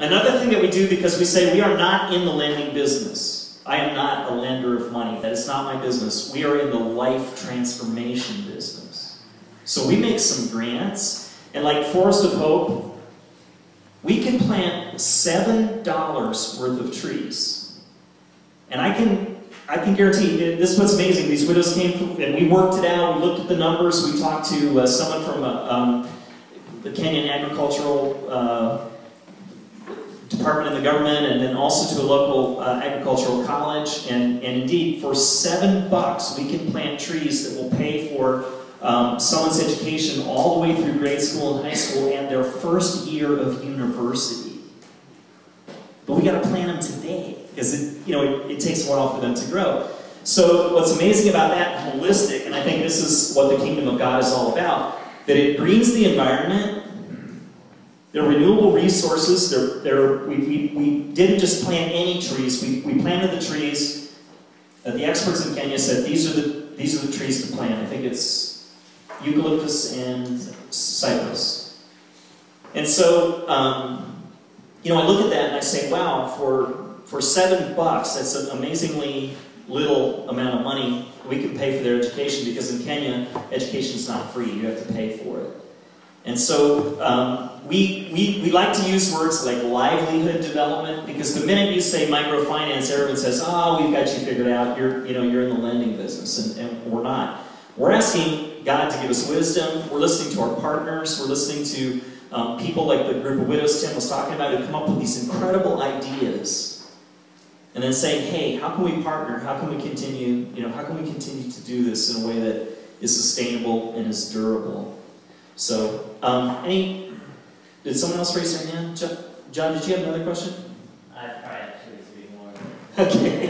Another thing that we do, because we say we are not in the lending business. I am not a lender of money. That is not my business. We are in the life transformation business. So we make some grants, and like Forest of Hope, we can plant $7 worth of trees. And I can guarantee, this is what's amazing. These widows came from, and we worked it out, we looked at the numbers, we talked to someone from the Kenyan Agricultural Department in the government, and then also to a local agricultural college, and indeed, for $7, we can plant trees that will pay for someone's education all the way through grade school and high school and their first year of university. But we got to plant them today, because it takes a while for them to grow. So what's amazing about that, holistic, and I think this is what the kingdom of God is all about, that it greens the environment. They're renewable resources. We didn't just plant any trees. We planted the trees that the experts in Kenya said these are the trees to plant. I think it's eucalyptus and cypress. And so I look at that and I say, wow, for $7, that's an amazingly little amount of money we can pay for their education, because in Kenya, education is not free. You have to pay for it. And so we like to use words like livelihood development, because the minute you say microfinance, everyone says, oh, we've got you figured out. You're in the lending business, and we're not. We're asking God to give us wisdom. We're listening to our partners. We're listening to people like the group of widows Tim was talking about, who come up with these incredible ideas, and then saying, hey, how can we partner? How can we continue? How can we continue to do this in a way that is sustainable and is durable? So, did someone else raise their hand? John, did you have another question? I probably have 2 or 3 more. Okay.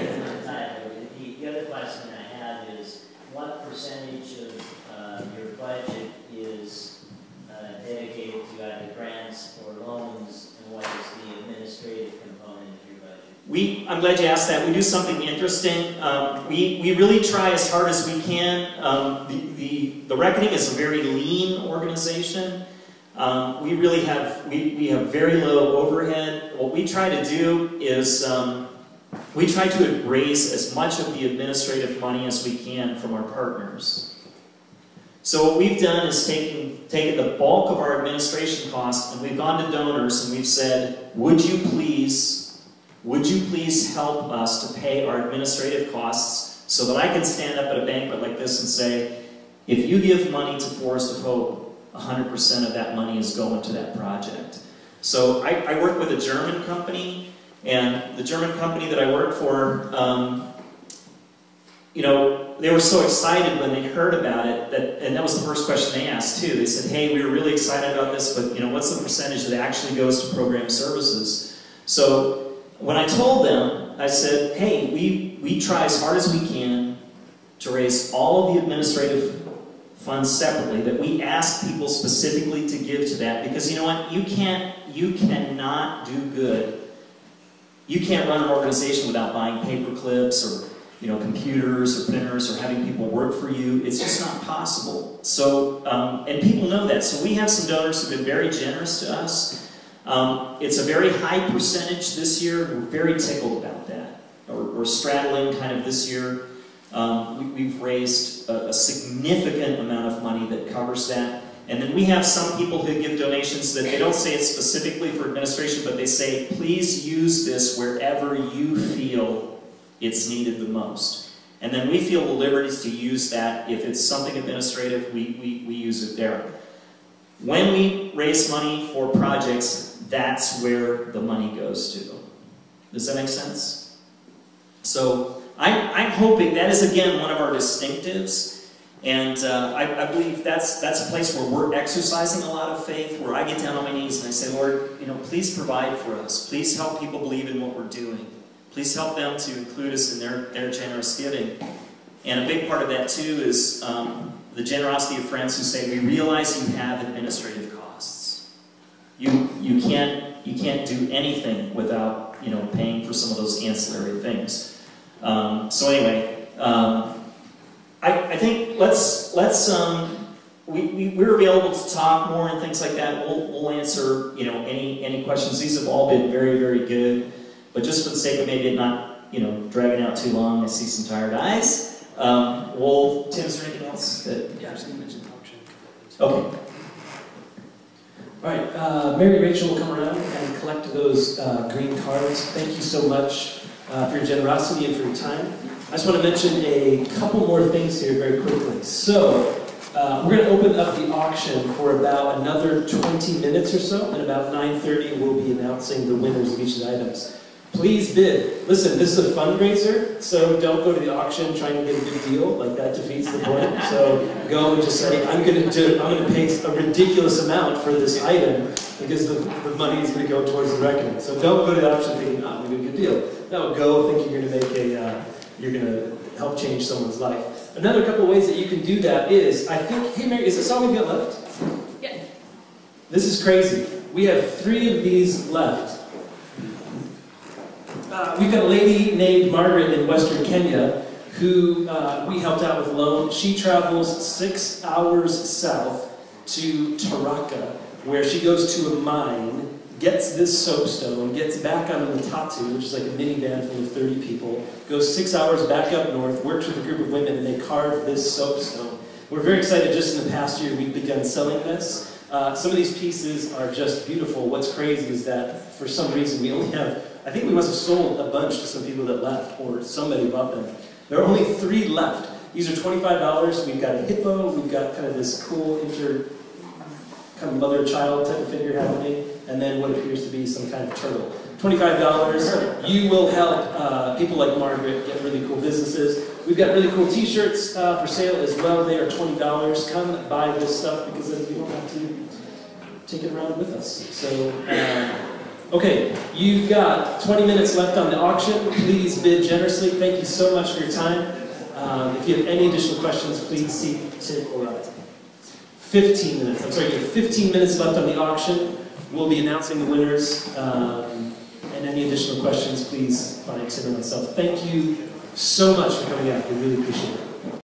The other question I have is, what percentage of your budget is dedicated to either grants or loans, and what is the administrative component of your budget? I'm glad you asked that. We do something interesting. We really try as hard as we can. The Reckoning is a very lean organization. We really have very low overhead. What we try to do is we try to raise as much of the administrative money as we can from our partners. So what we've done is taken the bulk of our administration costs, and we've gone to donors and we've said, would you please help us to pay our administrative costs, so that I can stand up at a banquet like this and say, if you give money to Forest of Hope, 100% of that money is going to that project. So I work with a German company, and the German company that I work for, they were so excited when they heard about it, and that was the first question they asked too. They said, hey, we were really excited about this, but what's the percentage that actually goes to program services? So when I told them, I said, hey, we try as hard as we can to raise all of the administrative funds separately, that we ask people specifically to give to that, because you know what, you cannot do good. You can't run an organization without buying paper clips or computers or printers or having people work for you. It's just not possible. So, and people know that. So we have some donors who've been very generous to us. It's a very high percentage this year. We're very tickled about that. We're straddling kind of this year. We've raised a significant amount of money that covers that. And then we have some people who give donations that they don't say it's specifically for administration, but they say, please use this wherever you feel it's needed the most. And then we feel the liberties to use that. If it's something administrative, we use it there. When we raise money for projects, that's where the money goes to. Does that make sense? So I'm hoping that is, again, one of our distinctives. And I believe that's a place where we're exercising a lot of faith, where I get down on my knees and I say, Lord, please provide for us. Please help people believe in what we're doing. Please help them to include us in their generous giving. And a big part of that, too, is the generosity of friends who say, we realize you have administrative costs. You can't do anything without paying for some of those ancillary things. So anyway, I think let's we're available to talk more and things like that. We'll answer, you know, any questions. These have all been very, very good. But just for the sake of maybe it not, you know, dragging out too long, I see some tired eyes. Tim, is there anything else? Yeah, I was going to mention auction. Okay. All right, Mary Rachel will come around and collect those green cards. Thank you so much for your generosity and for your time. I just want to mention a couple more things here very quickly. So, we're going to open up the auction for about another 20 minutes or so, and about 9:30 we'll be announcing the winners of each of the items. Please bid. Listen, this is a fundraiser, so don't go to the auction trying to get a good deal. Like, that defeats the point. So go and just say, I'm going to pay a ridiculous amount for this item because the money is going to go towards the reckoning. So don't go to the auction thinking, I'm going to get a good deal. No, go thinking you're going to make you're going to help change someone's life. Another couple ways that you can do that is, I think, hey Mary, is this all we've got left? Yes. This is crazy. We have 3 of these left. We've got a lady named Margaret in Western Kenya who we helped out with a loan. She travels 6 hours south to Taraka, where she goes to a mine, gets this soapstone, gets back on the Matatu, which is like a minivan full of 30 people, goes 6 hours back up north, works with a group of women, and they carve this soapstone. We're very excited. Just in the past year, we've begun selling this. Some of these pieces are just beautiful. What's crazy is that for some reason we only have, I think we must have sold a bunch to some people that left, or somebody bought them. There are only 3 left. These are $25. We've got a hippo. We've got kind of this cool kind of mother-child type of figure happening, and then what appears to be some kind of turtle. $25. You will help people like Margaret get really cool businesses. We've got really cool t-shirts for sale as well. They are $20. Come buy this stuff because then you don't have to take it around with us. So, okay, you've got 20 minutes left on the auction. Please bid generously. Thank you so much for your time. If you have any additional questions, please see Tim or I. 15 minutes. I'm sorry, you have 15 minutes left on the auction. We'll be announcing the winners. And any additional questions, please find Tim or myself. Thank you so much for coming out. We really appreciate it.